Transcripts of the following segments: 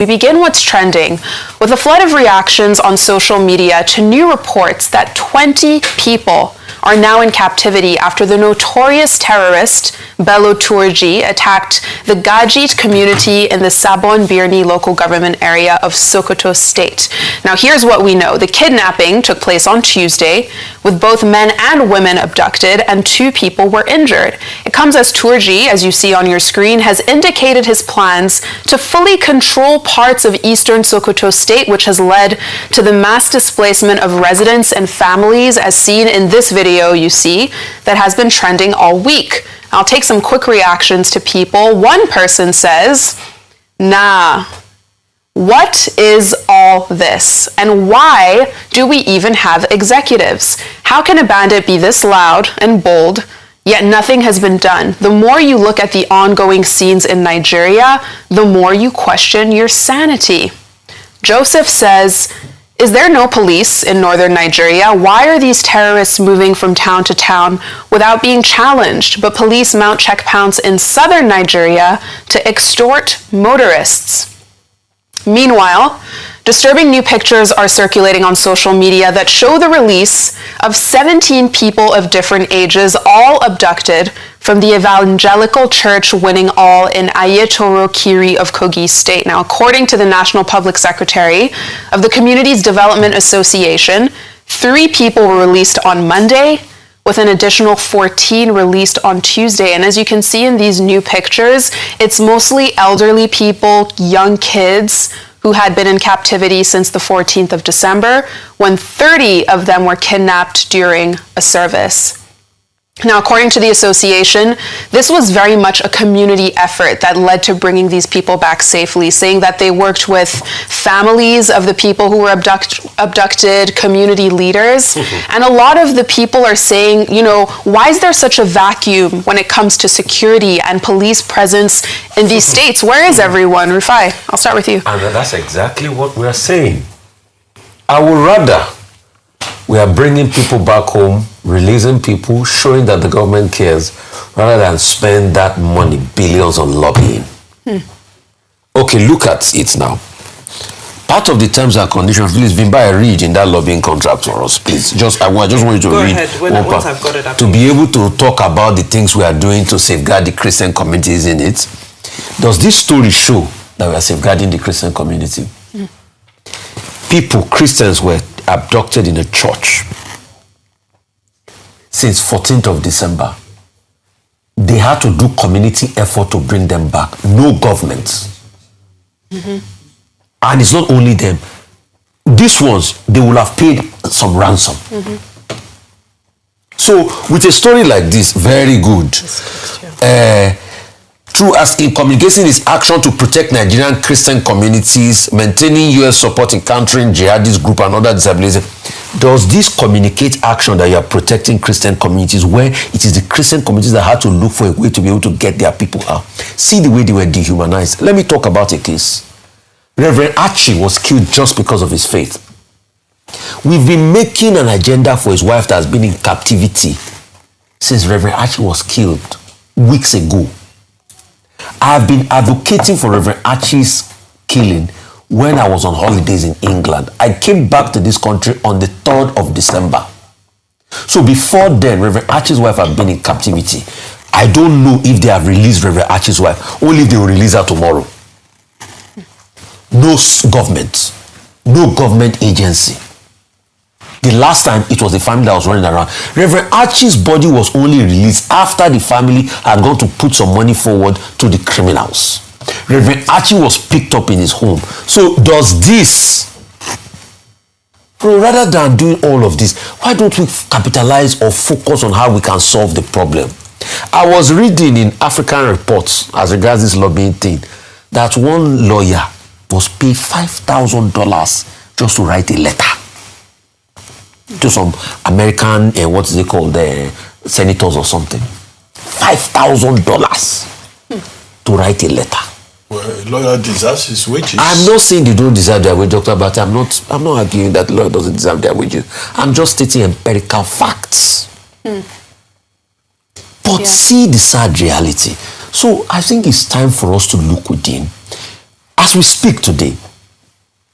We begin what's trending with a flood of reactions on social media to new reports that 20 people are now in captivity after the notorious terrorist Bello Tunji attacked the Gajit community in the Sabon Birni local government area of Sokoto State. Now here's what we know. The kidnapping took place on Tuesday with both men and women abducted and 2 people were injured. It comes as Tunji, as you see on your screen, has indicated his plans to fully control parts of eastern Sokoto State, which has led to the mass displacement of residents and families as seen in this video you see that has been trending all week. I'll take some quick reactions to people. One person says, nah, what is all this? And why do we even have executives? How can a bandit be this loud and bold, yet nothing has been done? The more you look at the ongoing scenes in Nigeria, the more you question your sanity. Joseph says, is there no police in northern Nigeria? Why are these terrorists moving from town to town without being challenged, but police mount checkpoints in southern Nigeria to extort motorists? Meanwhile, disturbing new pictures are circulating on social media that show the release of 17 people of different ages, all abducted from the Evangelical Church Winning All in Ayetoro Kiri of Kogi State. Now, according to the National Public Secretary of the Communities Development Association, 3 people were released on Monday, with an additional 14 released on Tuesday. And as you can see in these new pictures, it's mostly elderly people, young kids, who had been in captivity since the 14th of December, when 30 of them were kidnapped during a service. Now, according to the association, this was very much a community effort that led to bringing these people back safely, saying that they worked with families of the people who were abducted, community leaders. And a lot of the people are saying, you know, why is there such a vacuum when it comes to security and police presence in these states? Where is everyone? Rufai, I'll start with you. And that's exactly what we are saying. I would rather we are bringing people back home, releasing people, showing that the government cares, rather than spend that money, billions on lobbying. Okay, look at it now. Part of the terms and conditions, please, Vimba, read in that lobbying contract for us, please. I just want you to Go read ahead. Once I've got it, to be able to talk about the things we are doing to safeguard the Christian communities in it. Does this story show that we are safeguarding the Christian community? People, Christians, were abducted in a church since 14th of December. They had to do community effort to bring them back. No government. And it's not only them. These ones, they will have paid some ransom. So with a story like this, very good. Through asking, communicating his action to protect Nigerian Christian communities, maintaining U.S. support in countering jihadist group and other disabilities. Does this communicate action that you are protecting Christian communities, where it is the Christian communities that had to look for a way to be able to get their people out? See the way they were dehumanized. Let me talk about a case. Reverend Archie was killed just because of his faith. We've been making an agenda for his wife that has been in captivity since Reverend Archie was killed weeks ago. I have been advocating for Reverend Archie's killing when I was on holidays in England. I came back to this country on the 3rd of December. So before then, Reverend Archie's wife had been in captivity. I don't know if they have released Reverend Archie's wife, only if they will release her tomorrow. No government agency. The last time it was the family that was running around. Reverend Archie's body was only released after the family had gone to put some money forward to the criminals. Reverend Archie was picked up in his home. So does this, rather than doing all of this, why don't we capitalize or focus on how we can solve the problem? I was reading in African reports as regards this lobbying thing that one lawyer was paid $5,000 just to write a letter to some American, what is it called, senators or something. $5,000 to write a letter. Well, a lawyer deserves his wages. I'm not saying they don't deserve their wages, Dr. Abati. I'm not arguing that the lawyer doesn't deserve their wages. I'm just stating empirical facts. But see the sad reality. So I think it's time for us to look within. As we speak today,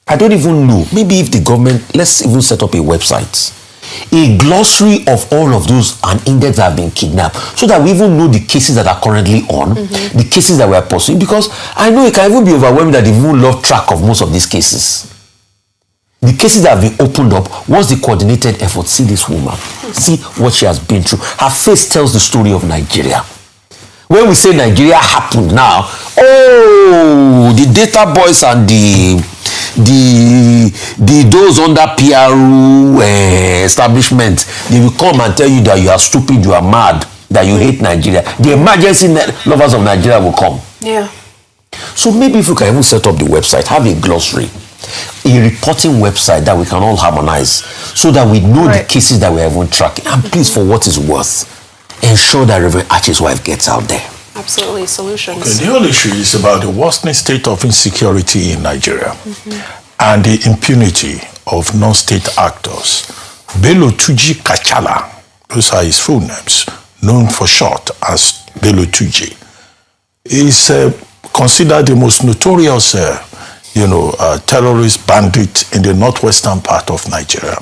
I don't even know, maybe if the government, let's even set up a website, a glossary of all of those and index that have been kidnapped, so that we even know the cases that are currently on, the cases that we are pursuing, because I know it can even be overwhelming that they even lost track of most of these cases. The cases that have been opened up, what's the coordinated effort? See this woman, see what she has been through. Her face tells the story of Nigeria. When we say Nigeria happened now, oh, the data boys and the those under PRU establishment, they will come and tell you that you are stupid, you are mad, that you hate Nigeria. The emergency lovers of Nigeria will come. Yeah. So maybe if we can even set up the website, have a glossary, a reporting website that we can all harmonize, so that we know the cases that we're even tracking. And please, for what it's worth, ensure that Reverend Archie's wife gets out there. Absolutely, solutions. Okay, the whole issue is about the worsening state of insecurity in Nigeria and the impunity of non-state actors. Bello Tunji Kachala, those are his full names, known for short as Bello Tunji, is considered the most notorious terrorist bandit in the northwestern part of Nigeria.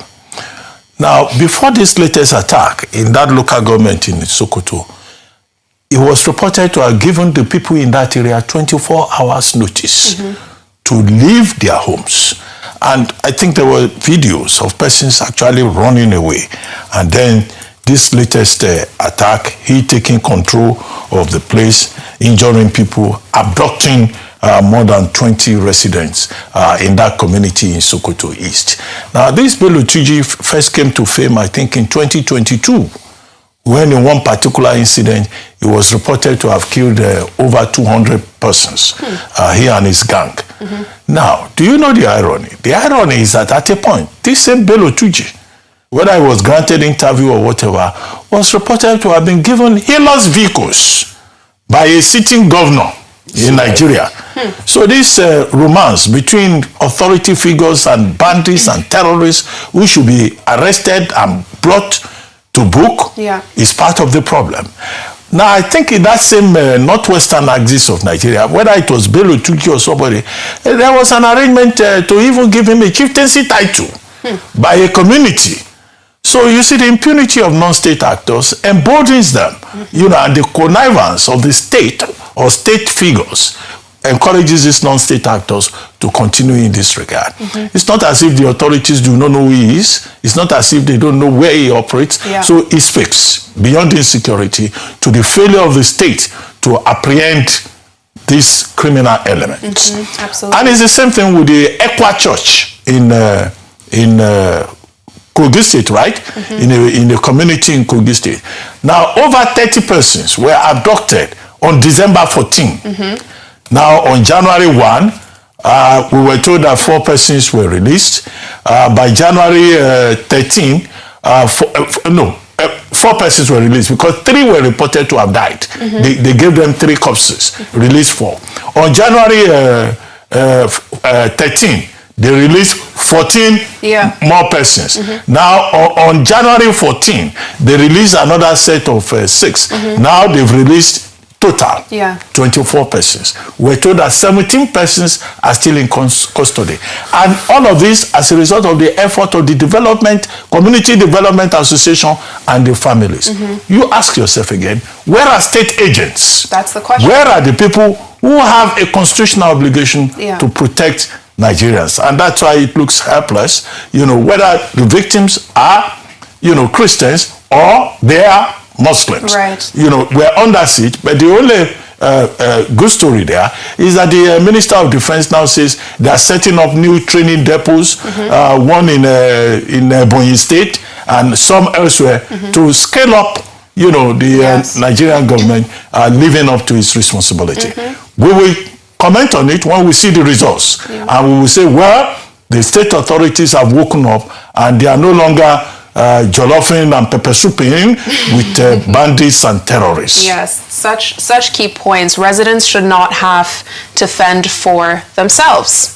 Now, before this latest attack in that local government in Sokoto, it was reported to have given the people in that area 24 hours notice to leave their homes. And I think there were videos of persons actually running away. And then this latest attack, he taking control of the place, injuring people, abducting more than 20 residents in that community in Sokoto East. Now, this Bello Tunji first came to fame, I think, in 2022, when in one particular incident, he was reported to have killed over 200 persons, he and his gang. Now, do you know the irony? The irony is that at a point, this same Bello Tunji, whether he was granted interview or whatever, was reported to have been given healers vehicles by a sitting governor in Nigeria. So this romance between authority figures and bandits and terrorists who should be arrested and brought to book is part of the problem. Now, I think in that same northwestern axis of Nigeria, whether it was Bello Tunji or somebody, there was an arrangement to even give him a chieftaincy title by a community. So you see, the impunity of non-state actors emboldens them, and the connivance of the state or state figures encourages these non-state actors to continue in this regard. It's not as if the authorities do not know who he is. It's not as if they don't know where he operates. So he speaks beyond insecurity to the failure of the state to apprehend these criminal elements. Absolutely. And it's the same thing with the Equa Church in Kogi State, right? In the community in Kogi State. Now, over 30 persons were abducted on December 14. Now, on January 1, we were told that 4 persons were released. By January 13, 4 persons were released because 3 were reported to have died. They gave them 3 corpses, released 4. On January 13, they released 14 more persons. Now, on January 14, they released another set of 6. Now, they've released total 24 persons. We're told that 17 persons are still in custody. And all of this as a result of the effort of the Community Development Association and the families. You ask yourself again, where are state agents? That's the question. Where are the people who have a constitutional obligation to protect Nigerians? And that's why it looks helpless, whether the victims are, Christians or they are Muslims. Right. We're under siege, but the only good story there is that the Minister of Defense now says they are setting up new training depots, one in Ebonyi State and some elsewhere, to scale up, the Nigerian government living up to its responsibility. We will comment on it when we see the results, and we will say, well, the state authorities have woken up and they are no longer jollofing and pepper souping with bandits and terrorists. Yes, such key points. Residents should not have to fend for themselves.